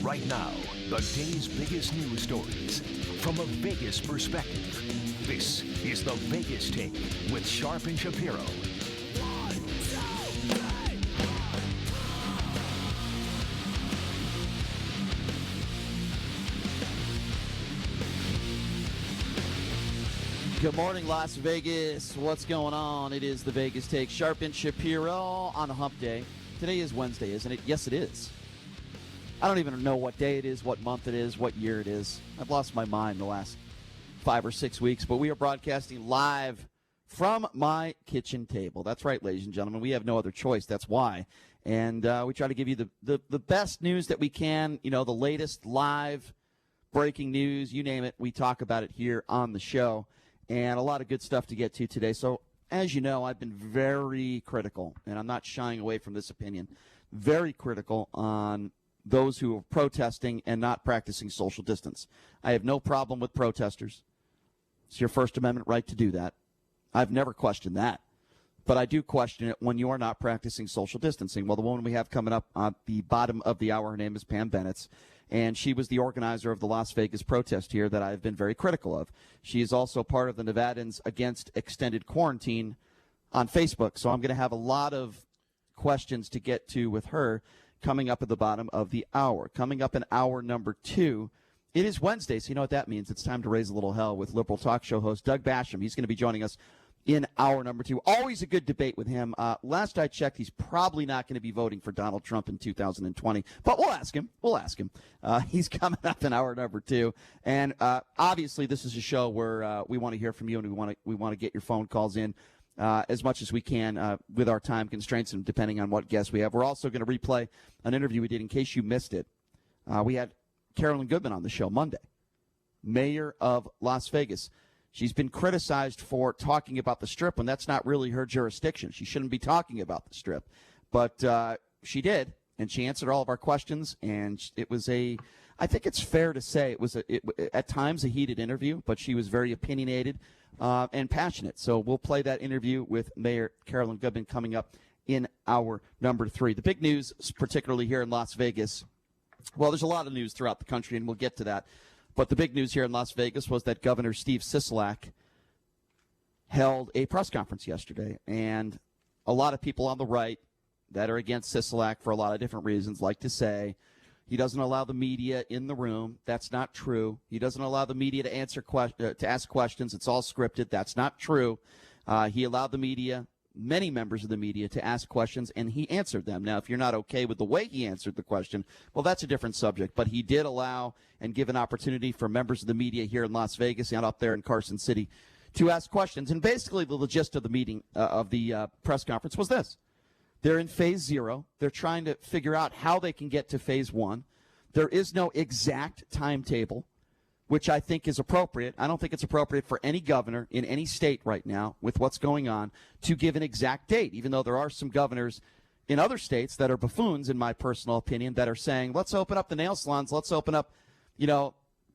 Right now, the day's biggest news stories from a Vegas perspective. This is the Vegas Take with Sharp and Shapiro. Good morning, Las Vegas. What's going on? It is the Vegas Take. Sharp and Shapiro on a hump day. Today is Wednesday, isn't it? Yes, it is. I don't even know what day it is, what month it is, what year it is. I've lost my mind the last 5 or 6 weeks, but we are broadcasting live from my kitchen table. That's right, ladies and gentlemen. We have no other choice. That's why. And we try to give you the best news that we can, you know, the latest live breaking news, you name it. We talk about it here on the show. And a lot of good stuff to get to today. So, as you know, I've been very critical, and I'm not shying away from this opinion, very critical on those who are protesting and not practicing social distance. I have no problem with protesters. It's your First Amendment right to do that. I've never questioned that. But I do question it when you are not practicing social distancing. Well, the woman we have coming up at the bottom of the hour, her name is Pam Bennett, and she was the organizer of the Las Vegas protest here that I've been very critical of. She is also part of the Nevadans Against Extended Quarantine on Facebook. So I'm going to have a lot of questions to get to with her coming up at the bottom of the hour. Coming up in hour number 2, it is Wednesday, so you know what that means. It's time to raise a little hell with liberal talk show host Doug Basham. He's going to be joining us in hour number 2. Always a good debate with him. Last I checked, he's probably not going to be voting for Donald Trump in 2020, but we'll ask him. He's coming up in hour number 2, and obviously this is a show where we want to hear from you, and we want to get your phone calls in as much as we can with our time constraints and depending on what guests we have. We're also going to replay an interview we did in case you missed it. We had Carolyn Goodman on the show Monday, mayor of Las Vegas. She's been criticized for talking about the Strip when that's not really her jurisdiction. She shouldn't be talking about the Strip. But she did, and she answered all of our questions, and it was I think it's fair to say it was at times a heated interview, but she was very opinionated and passionate. So we'll play that interview with Mayor Carolyn Goodman coming up in hour number 3. The big news, particularly here in Las Vegas, well, there's a lot of news throughout the country, and we'll get to that. But the big news here in Las Vegas was that Governor Steve Sisolak held a press conference yesterday. And a lot of people on the right that are against Sisolak for a lot of different reasons like to say he doesn't allow the media in the room. That's not true. He doesn't allow the media to ask questions. It's all scripted. That's not true. He allowed the media, many members of the media, to ask questions, and he answered them. Now, if you're not okay with the way he answered the question, well, that's a different subject. But he did allow and give an opportunity for members of the media here in Las Vegas and up there in Carson City to ask questions. And basically the gist of the meeting, of the press conference was this. They're in phase 0. They're trying to figure out how they can get to phase 1. There is no exact timetable, which I think is appropriate. I don't think it's appropriate for any governor in any state right now with what's going on to give an exact date, even though there are some governors in other states that are buffoons, in my personal opinion, that are saying, let's open up the nail salons, let's open up,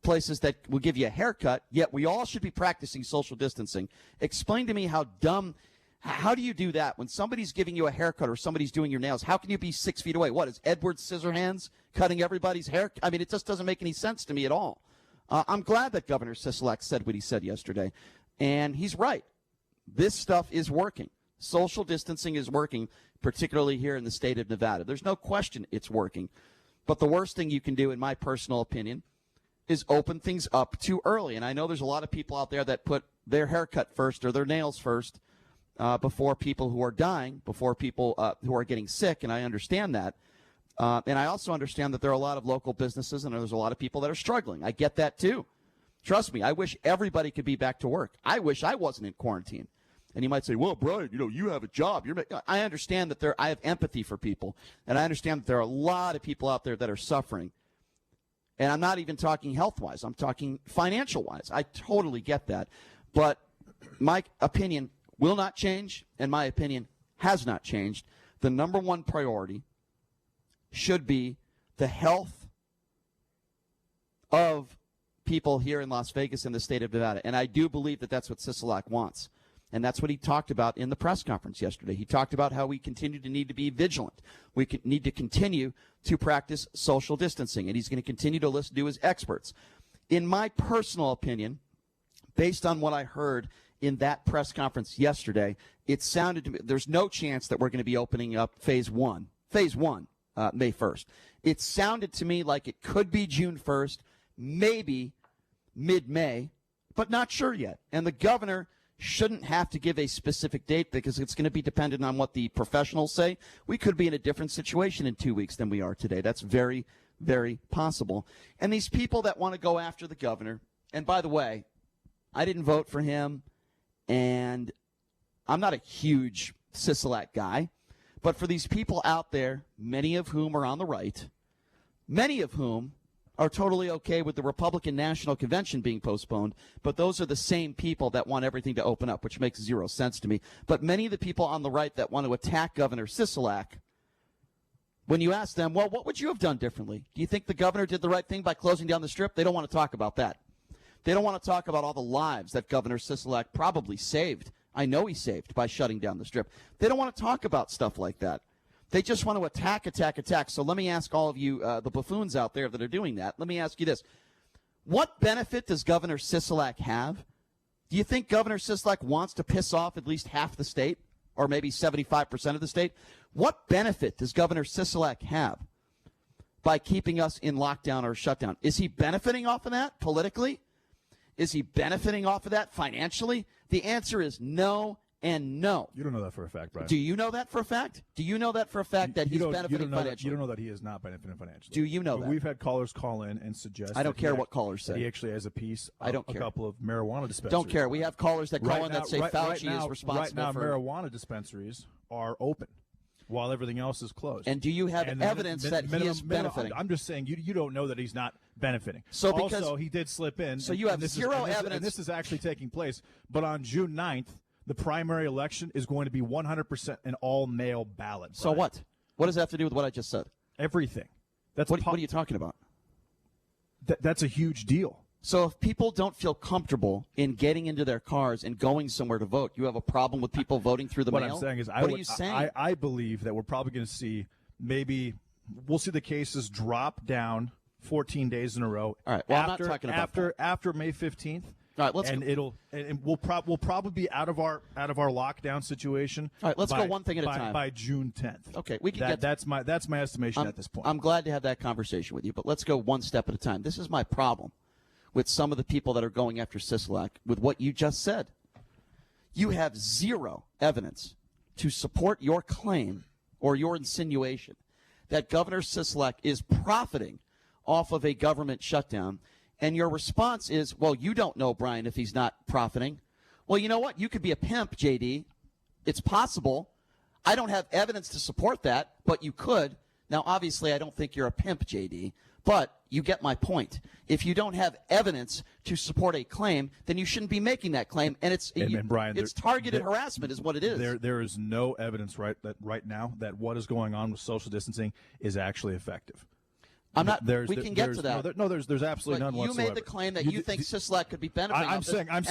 places that will give you a haircut, yet we all should be practicing social distancing. Explain to me how do you do that when somebody's giving you a haircut or somebody's doing your nails? How can you be 6 feet away? What, is Edward Scissorhands cutting everybody's hair? I mean, it just doesn't make any sense to me at all. I'm glad that Governor Sisolak said what he said yesterday, and he's right. This stuff is working. Social distancing is working, particularly here in the state of Nevada. There's no question it's working. But the worst thing you can do, in my personal opinion, is open things up too early. And I know there's a lot of people out there that put their haircut first or their nails first before people who are dying, before people who are getting sick, and I understand that. And I also understand that there are a lot of local businesses and there's a lot of people that are struggling. I get that too. Trust me, I wish everybody could be back to work. I wish I wasn't in quarantine. And you might say, well, Brian, you have a job. I understand that I have empathy for people, and I understand that there are a lot of people out there that are suffering. And I'm not even talking health-wise. I'm talking financial-wise. I totally get that. But my opinion will not change, and my opinion has not changed. The number one priority should be the health of people here in Las Vegas and the state of Nevada. And I do believe that that's what Sisolak wants. And that's what he talked about in the press conference yesterday. He talked about how we continue to need to be vigilant. We need to continue to practice social distancing, and he's going to continue to listen to his experts. In my personal opinion, based on what I heard in that press conference yesterday, it sounded to me there's no chance that we're going to be opening up phase one, May 1st. It sounded to me like it could be June 1st, maybe mid-May, but not sure yet. And the governor shouldn't have to give a specific date because it's going to be dependent on what the professionals say. We could be in a different situation in 2 weeks than we are today. That's very, very possible. And these people that want to go after the governor, and by the way, I didn't vote for him, and I'm not a huge Sisolak guy, but for these people out there, many of whom are on the right, many of whom are totally okay with the Republican National Convention being postponed, but those are the same people that want everything to open up, which makes zero sense to me. But many of the people on the right that want to attack Governor Sisolak, when you ask them, well, what would you have done differently? Do you think the governor did the right thing by closing down the Strip? They don't want to talk about that. They don't want to talk about all the lives that Governor Sisolak probably saved. I know he saved by shutting down the Strip. They don't want to talk about stuff like that. They just want to attack. So let me ask all of you, the buffoons out there that are doing that, let me ask you this. What benefit does Governor Sisolak have? Do you think Governor Sisolak wants to piss off at least half the state, or maybe 75% of the state? What benefit does Governor Sisolak have by keeping us in lockdown or shutdown? Is he benefiting off of that politically? Is he benefiting off of that financially? The answer is no and no. You don't know that for a fact, Brian. Do you know that for a fact? Do you know that for a fact that he's benefiting financially? You don't know that he is not benefiting financially. Do you know that? We've had callers call in and suggest. I don't care what callers say. He actually has a piece of I don't a care. couple of marijuana dispensaries. Don't care. We have callers that call in that say Fauci right now, is responsible right now, for marijuana dispensaries are open while everything else is closed. And do you have evidence that he is benefiting? I'm just saying you don't know that he's not benefiting. So because also, he did slip in. So you have zero evidence. And this is actually taking place. But on June 9th, the primary election is going to be 100% an all-mail ballot. So what? What does that have to do with what I just said? Everything. What are you talking about? That's a huge deal. So if people don't feel comfortable in getting into their cars and going somewhere to vote, you have a problem with people voting through the mail? What I'm saying is what are you saying? I believe that we're probably going to see we'll see the cases drop down 14 days in a row. All right. Well, I'm not talking about after May 15th. All right, we'll probably be out of our lockdown situation. All right, let's go one thing at a time. By June 10th. Okay, we can that's my estimation at this point. I'm glad to have that conversation with you, but let's go one step at a time. This is my problem with some of the people that are going after Sisolak with what you just said. You have zero evidence to support your claim or your insinuation that Governor Sisolak is profiting off of a government shutdown. And your response is, well, you don't know, Brian, if he's not profiting. Well, you know what? You could be a pimp, JD. It's possible. I don't have evidence to support that, but you could. Now, obviously, I don't think you're a pimp, JD, but you get my point. If you don't have evidence to support a claim, then you shouldn't be making that claim. And Brian, it's targeted harassment is what it is. There is no evidence right now that what is going on with social distancing is actually effective. I'm not. We can get to that. There's absolutely none whatsoever. You made the claim that you think Sisolak could be benefiting. I'm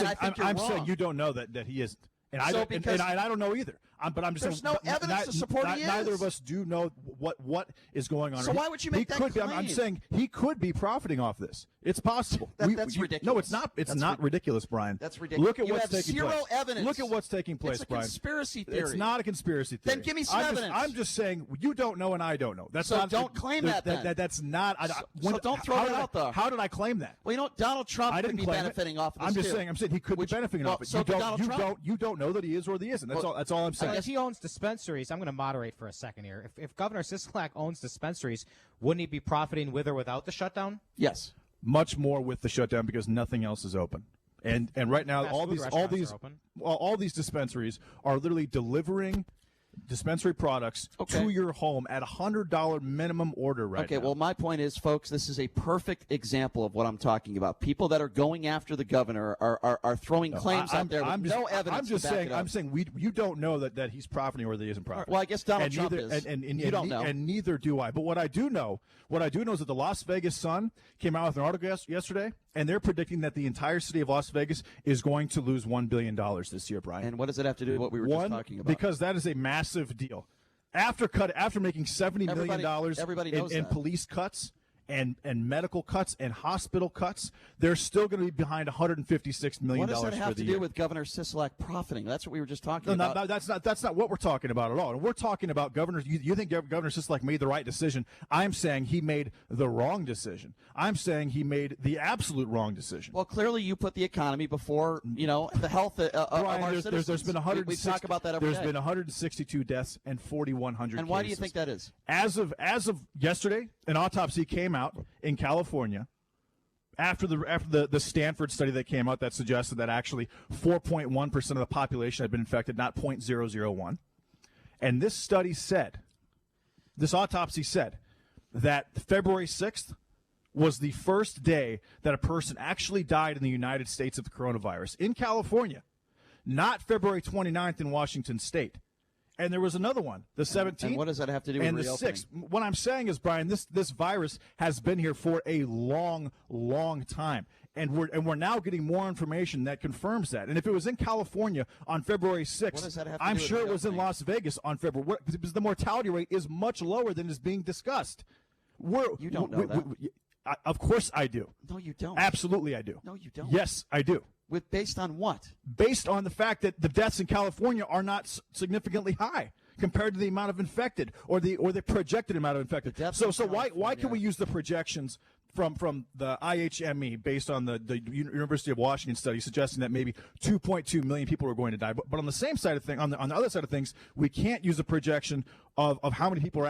saying you don't know that he isn't. And I don't know either. But I'm just there's saying, no evidence to support he is. Neither of us do know what is going on. So why would you make that claim? I'm saying he could be profiting off this. It's possible. That's ridiculous. No, it's not. It's not ridiculous, Brian. That's ridiculous. Look at what's taking place. Zero evidence. Look at what's taking place, Brian. It's a conspiracy theory. It's not a conspiracy theory. Then give me some evidence. I'm just saying you don't know and I don't know. That's not. Don't claim that. That's not. So don't throw it out there. How did I claim that? Well, you know, Donald Trump could be benefiting off of this. I'm saying he could be benefiting off it. You don't know that he is or that he isn't. That's all I'm saying. If he owns dispensaries, I'm going to moderate for a second here. If Governor Sisolak owns dispensaries, wouldn't he be profiting with or without the shutdown? Yes. Much more with the shutdown because nothing else is open. And right now all these dispensaries are literally delivering dispensary products to your home at $100 minimum order right now. Okay, well, my point is, folks, this is a perfect example of what I'm talking about. People that are going after the governor are throwing claims out there with no evidence to back it up. I'm saying you don't know that he's profiting or that he isn't profiting. Well, I guess Donald Trump is. And you don't know. And neither do I. But what I do know is that the Las Vegas Sun came out with an article yesterday and they're predicting that the entire city of Las Vegas is going to lose $1 billion this year, Brian. And what does it have to do with what we were just talking about? Because that is a massive deal. After making $70 million in police cuts and medical cuts and hospital cuts, they're still going to be behind $156 million. What does that have to do with Governor Sisolak profiting? That's what we were just talking about. No, that's not what we're talking about at all. And we're talking about Governor. You think Governor Sisolak made the right decision? I'm saying he made the wrong decision. I'm saying he made the absolute wrong decision. Well, clearly you put the economy before the health of our citizens. There's been we talk about that every day. There's been 162 deaths and 4,100 And why cases. do you think that is? As of yesterday, an autopsy came out in California after the Stanford study that came out that suggested that actually 4.1% of the population had been infected, not 0.001. And this autopsy said that February 6th was the first day that a person actually died in the United States of the coronavirus in California, not February 29th in Washington State. And there was another one, the 17th. And what does that have to do with reopening? And the 6th. What I'm saying is, Brian, this virus has been here for a long, long time. And we're now getting more information that confirms that. And if it was in California on February 6th, I'm sure it was in Las Vegas on February, because the mortality rate is much lower than is being discussed. You don't know that. Of course I do. No, you don't. Absolutely I do. No, you don't. Yes, I do. Based on what? Based on the fact that the deaths in California are not significantly high compared to the amount of infected or the projected amount of infected. So why can we use the projections from the IHME based on the University of Washington study suggesting that maybe 2.2 million people are going to die? But on the same side of things, on the other side of things, we can't use a projection of how many people were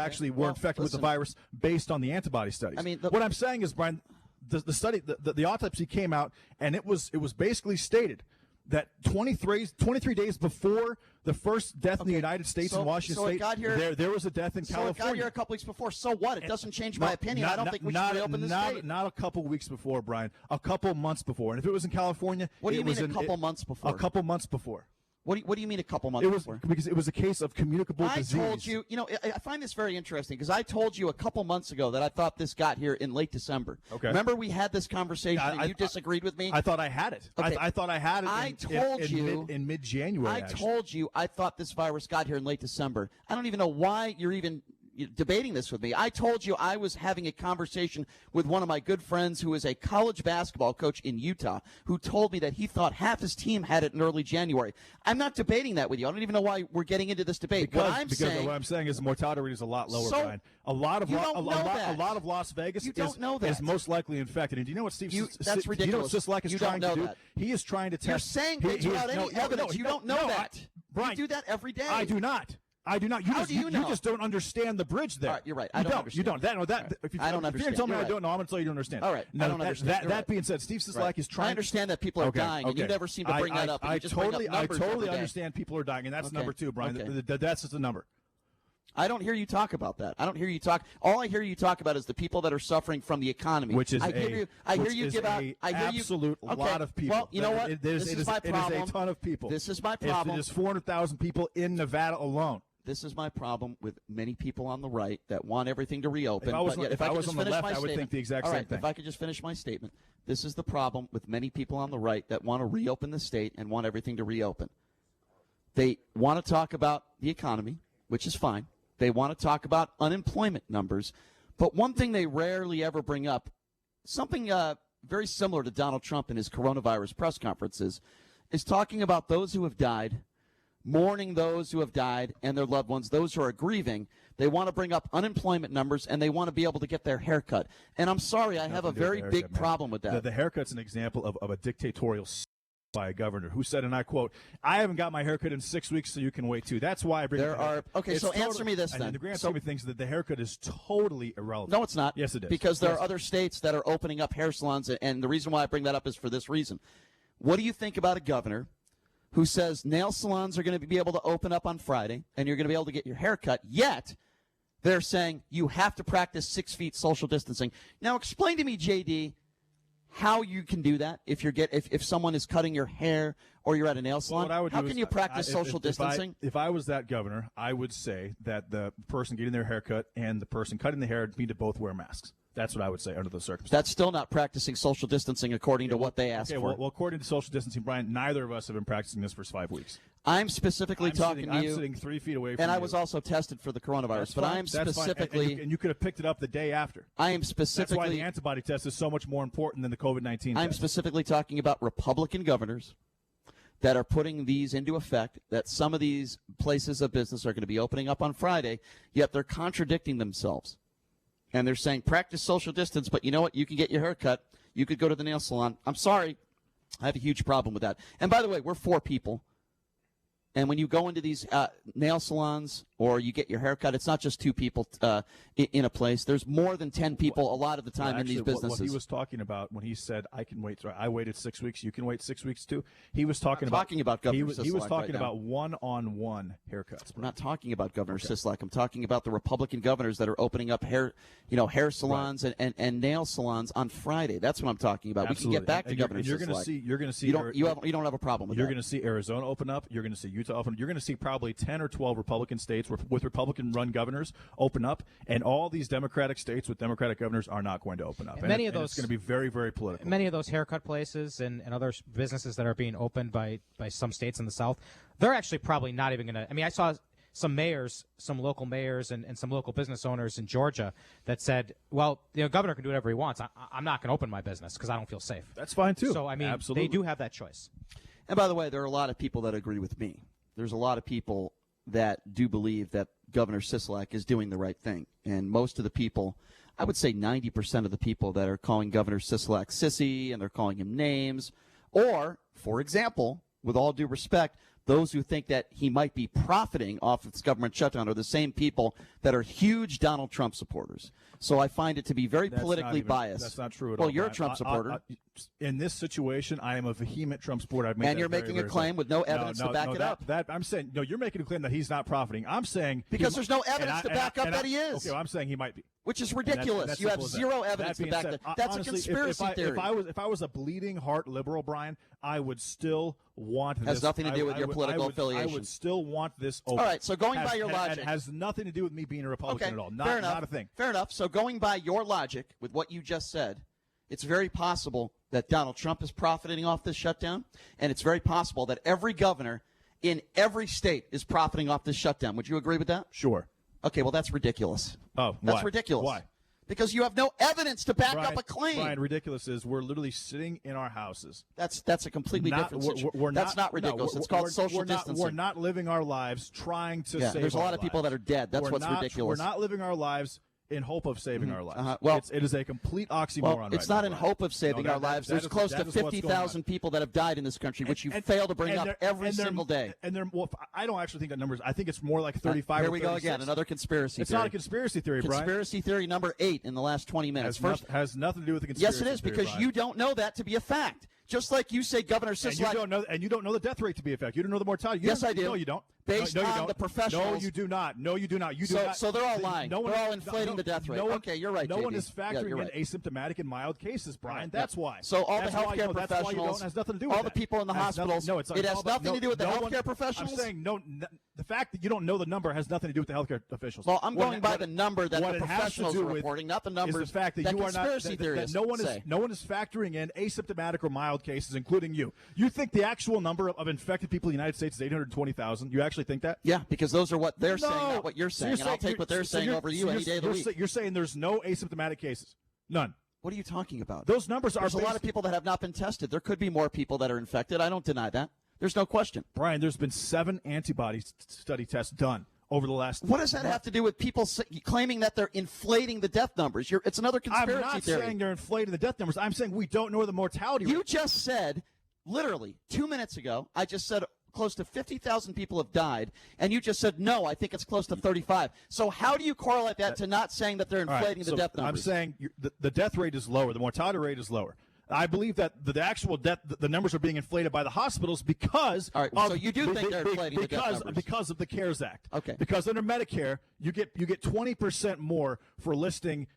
infected with the virus based on the antibody studies. I mean, what I'm saying is, Brian, the study, the autopsy came out, and it was basically stated that 23 days before the first death in the United States in Washington State, there was a death in California. So it got here a couple weeks before. So what? It doesn't change my opinion. I don't think we should reopen the state. Not a couple weeks before, Brian. A couple months before. And if it was in California, what do you mean a couple months before? A couple months before. What do you mean a couple months before? Because it was a case of communicable disease. I told you, I find this very interesting because I told you a couple months ago that I thought this got here in late December. Okay. Remember we had this conversation and you disagreed with me? I thought I had it. Okay. I thought I had it in mid-January. I told you I thought this virus got here in late December. I don't even know why you're even debating this with me. I told you I was having a conversation with one of my good friends who is a college basketball coach in Utah who told me that he thought half his team had it in early January. I'm not debating that with you. I don't even know why we're getting into this debate. Because what I'm saying is the mortality rate is a lot lower, Brian. A lot of Las Vegas is most likely infected. And do you know what that's ridiculous. Do you know what Sisolak is trying to do? He is trying to test. You're saying things without any evidence. You don't know that. Brian, you do that every day. I do not. You just don't understand the bridge there. All right, you're right. I don't understand. You don't. I don't understand. If you're going to tell me I don't know, I'm going to tell you you don't understand. All right. I don't understand. That being said, Steve Sisolak is trying. I understand that people are dying, and you never seem to bring that up. I totally understand people are dying, and that's number two, Brian. That's just a number. I don't hear you talk about that. I don't hear you talk. All I hear you talk about is the people that are suffering from the economy. Which is I hear you give out. I hear absolute lot of people. Well, you know what? This is my problem. It is a ton of people. This is my problem. It is 400,000 people in Nevada alone. This is my problem with many people on the right that want everything to reopen. If I was on the left, I would think the exact same thing. If I could just finish my statement. This is the problem with many people on the right that want to reopen the state and want everything to reopen. They want to talk about the economy, which is fine. They want to talk about unemployment numbers. But one thing they rarely ever bring up, something very similar to Donald Trump in his coronavirus press conferences, is talking about those who have died, mourning those who have died and their loved ones, those who are grieving. They want to bring up unemployment numbers, and they want to be able to get their haircut. And I'm sorry, I have a very big problem with that. The haircut's an example of a dictatorial by a governor who said, and I quote, "I haven't got my haircut in 6 weeks, so you can wait too." That's why I bring answer me this then. In the grand scheme of things, that the haircut is totally irrelevant. No, it's not. Yes, it is. Because there are other states that are opening up hair salons, and the reason why I bring that up is for this reason. What do you think about a governor who says nail salons are going to be able to open up on Friday, and you're going to be able to get your hair cut, yet they're saying you have to practice 6 feet social distancing? Now, explain to me, JD, how you can do that if someone is cutting your hair or you're at a nail salon. How can you practice social distancing? If I was that governor, I would say that the person getting their hair cut and the person cutting the hair need to both wear masks. That's what I would say under those circumstances. That's still not practicing social distancing according to what they asked for. Well, according to social distancing, Brian, neither of us have been practicing this for 5 weeks. I'm specifically talking to you. I'm sitting 3 feet away from you. And I was also tested for the coronavirus. But I'm specifically. And you could have picked it up the day after. I am specifically. That's why the antibody test is so much more important than the COVID-19 test. I'm specifically talking about Republican governors that are putting these into effect, that some of these places of business are going to be opening up on Friday, yet they're contradicting themselves. And they're saying practice social distance, but you know what? You can get your hair cut. You could go to the nail salon. I'm sorry. I have a huge problem with that. And by the way, we're 4 people. And when you go into these nail salons or you get your hair cut, it's not just 2 people in a place. There's more than 10 people a lot of the time in these businesses. What he was talking about when he said, I can wait. I waited 6 weeks. You can wait 6 weeks too. He was talking about Governor Sisolak. He was talking about one-on-one haircuts. I'm not talking about Governor Sisolak. I'm talking about the Republican governors that are opening up hair salons and nail salons on Friday. That's what I'm talking about. Absolutely. We can get back to Governor Sisolak. You're going to see. You don't have a problem with that. You're going to see Arizona open up. You're going to see Utah open. You're going to see probably 10 or 12 Republican states with Republican-run governors open up, and all these Democratic states with Democratic governors are not going to open up. Many of those, it's going to be very, very political. Many of those haircut places and other businesses that are being opened by some states in the South, they're actually probably not even going to. I mean, I saw some mayors, some local mayors, and some local business owners in Georgia that said, well, the governor can do whatever he wants. I'm not going to open my business because I don't feel safe. That's fine, too. So, I mean, Absolutely. They do have that choice. And by the way, there are a lot of people that agree with me. There's a lot of people that do believe that Governor Sisolak is doing the right thing. And most of the people, I would say 90% of the people that are calling Governor Sisolak sissy and they're calling him names, or, for example, with all due respect, those who think that he might be profiting off of this government shutdown are the same people that are huge Donald Trump supporters. So I find it to be very politically biased. That's not true at all. Well, you're a Trump supporter. In this situation, I am a vehement Trump supporter. And you're making a claim with no evidence to back it up. I'm saying, no, you're making a claim that he's not profiting. I'm saying. Because there's no evidence to back up that he is. Okay, well, I'm saying he might be. Which is ridiculous. You have zero evidence to back that. That's a conspiracy theory. If I was a bleeding heart liberal, Brian, I would still want this. Has nothing to do with your political affiliation. I would still want this open. All right, so going by your logic. It has nothing to do with me being a Republican at all. Not a thing. Fair enough. So going by your logic with what you just said, it's very possible that Donald Trump is profiting off this shutdown, and it's very possible that every governor in every state is profiting off this shutdown. Would you agree with that? Sure. Okay, well, that's ridiculous. Oh, that's ridiculous. Why? Because you have no evidence to back up a claim. Brian, ridiculous is we're literally sitting in our houses. That's a completely different situation. That's not ridiculous. It's called social distancing. We're not living our lives trying to save there's a lot of people that are dead. That's what's ridiculous. We're not living our lives in hope of saving our lives. Well, it is a complete oxymoron. Well, it's not in hope of saving our lives. There's close to 50,000 people that have died in this country, which you fail to bring up every single day. I don't actually think that number is. I think it's more like 35 Here or we 36. go again, another conspiracy theory. It's not a conspiracy theory, Brian. Conspiracy theory number 8 in the last 20 minutes. Has nothing to do with the conspiracy theory. Yes, it is, because Brian. you don't know that to be a fact. Just like you say Governor Sisolak. And you don't know the death rate to be a fact. You don't know the mortality. Yes, I do. No, you don't. Based on the professionals. No, you do not. No, you do not. You do not. So they're all lying. They're all inflating the death rate. Okay, you're right, No JB. one is factoring in asymptomatic and mild cases, Brian. That's why. So all the healthcare professionals, has nothing to do with all the people in the hospitals, it has nothing to do with the healthcare professionals? I'm saying the fact that you don't know the number has nothing to do with the healthcare officials. Well, I'm going by the number that the professionals are reporting, not the numbers the fact that you are not, conspiracy theorists say. No one is factoring in asymptomatic or mild cases, including you. You think the actual number of infected people in the United States is 820,000? You actually think that? Yeah, because those are what they're saying, not what you're saying. And I'll take what they're saying over you any day of the week. You're saying there's no asymptomatic cases? None. What are you talking about? Those numbers are. There's a lot of people that have not been tested. There could be more people that are infected. I don't deny that. There's no question. Brian, there's been 7 antibody study tests done over the last. What does that have to do with people claiming that they're inflating the death numbers? It's another conspiracy theory. I'm not saying they're inflating the death numbers. I'm saying we don't know the mortality rate. You just said, literally 2 minutes ago, I just said close to 50,000 people have died, and you just said, no, I think it's close to 35. So how do you correlate that to not saying that they're inflating the death numbers? I'm saying the death rate is lower. The mortality rate is lower. I believe that the actual death, the numbers are being inflated by the hospitals because. All right, so you do think they're inflating the death numbers? Because of the CARES Act. Okay. Because under Medicare, you get 20% more for listing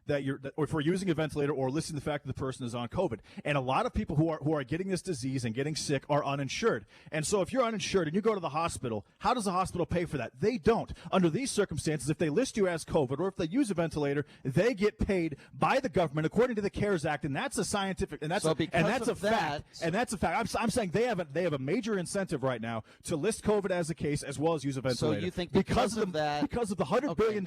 or for using a ventilator or listing the fact that the person is on COVID. And a lot of people who are getting this disease and getting sick are uninsured. And so if you're uninsured and you go to the hospital, how does the hospital pay for that? They don't. Under these circumstances, if they list you as COVID or if they use a ventilator, they get paid by the government according to the CARES Act, and that's a scientific and that's a fact. And that's a fact. I'm saying they have a major incentive right now to list COVID as a case as well as use a ventilator. So you think because of the $100 billion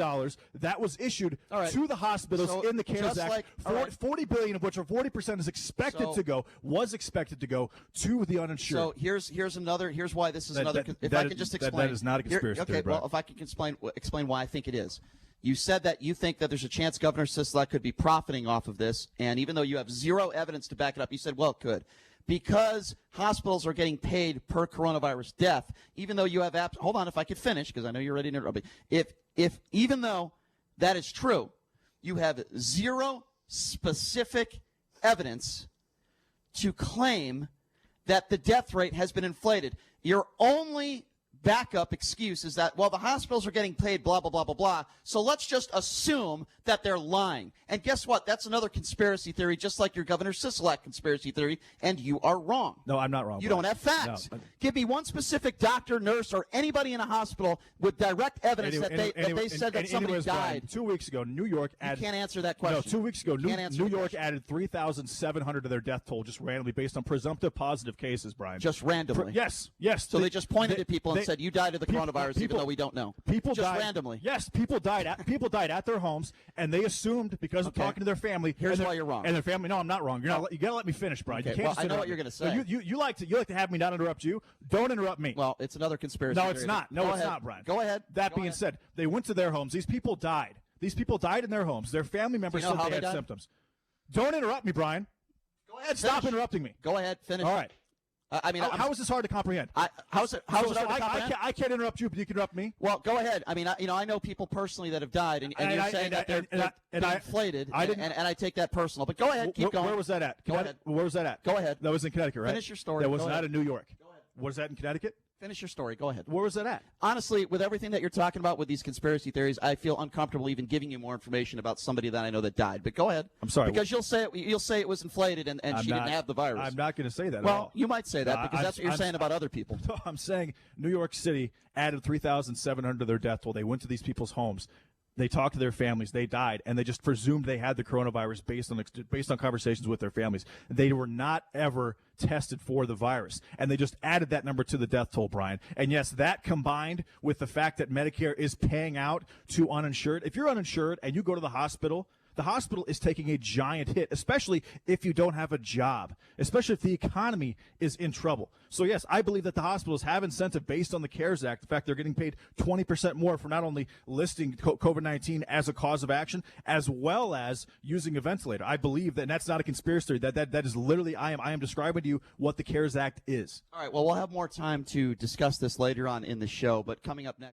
that was issued to the hospitals in the CARES Act, $40 billion of which, or 40%, is expected to go to the uninsured. So here's why this is another. If I can just explain, that is not a conspiracy theory. Okay, well, if I can explain why I think it is. You said that you think that there's a chance Governor Sisolak could be profiting off of this, and even though you have zero evidence to back it up, you said, well, it could. Because hospitals are getting paid per coronavirus death, even though you have hold on, if I could finish, because I know you're ready to interrupt me. If even though that is true, you have zero specific evidence to claim that the death rate has been inflated. Your only backup excuse is that, well, the hospitals are getting paid, blah, blah, blah, blah, blah, so let's just assume that they're lying. And guess what? That's another conspiracy theory, just like your Governor Sisolak conspiracy theory, and you are wrong. No, I'm not wrong. You don't have facts. No. Give me one specific doctor, nurse, or anybody in a hospital with direct evidence that they said that somebody died. Brian, 2 weeks ago, New York added... You can't answer that question. No, 2 weeks ago, New York added 3,700 to their death toll just randomly based on presumptive positive cases, Brian. Just randomly? Yes. So they just pointed at people and said, you died of the coronavirus, even though we don't know. People just died randomly. Yes, people died at their homes, and they assumed because of talking to their family. Here's why you're wrong. And their family. No, I'm not wrong. You got to let me finish, Brian. Okay. You can't Well, just I know what you're going to say. No, you like to have me not interrupt you. Don't interrupt me. Well, it's another conspiracy. No, it's not. No, it's not, Brian. Go ahead. That being said, they went to their homes. These people died. These people died in their homes. Their family members said they had symptoms. Don't interrupt me, Brian. Go ahead. Stop interrupting me. Go ahead. Finish. All right. How is this hard to comprehend? How is it hard to comprehend? I can't interrupt you, but you can interrupt me. Well, go ahead. I know people personally that have died, and you're saying that they're inflated, and I take that personal. But go ahead, keep going. Where was that at? Go ahead. Where was that at? Go ahead. That was in Connecticut, right? Finish your story. That was not in New York. Go ahead. Was that in Connecticut? Finish your story. Go ahead. Where was that at? Honestly, with everything that you're talking about with these conspiracy theories, I feel uncomfortable even giving you more information about somebody that I know that died. But go ahead. I'm sorry. Because you'll say it was inflated and she didn't have the virus. I'm not going to say that well, at all. You might say that because that's what you're saying about other people. No, I'm saying New York City added 3,700 to their death toll. They went to these people's homes. They talked to their families. They died, and they just presumed they had the coronavirus based on conversations with their families. They were not ever tested for the virus, and they just added that number to the death toll, Brian. And yes, that combined with the fact that Medicare is paying out to uninsured. If you're uninsured and you go to the hospital is taking a giant hit, especially if you don't have a job, especially if the economy is in trouble. So, yes, I believe that the hospitals have incentive based on the CARES Act. The fact they're getting paid 20% more for not only listing COVID-19 as a cause of action, as well as using a ventilator. I believe that, and that's not a conspiracy theory, that is literally, I am describing to you what the CARES Act is. All right, well, we'll have more time to discuss this later on in the show, but coming up next.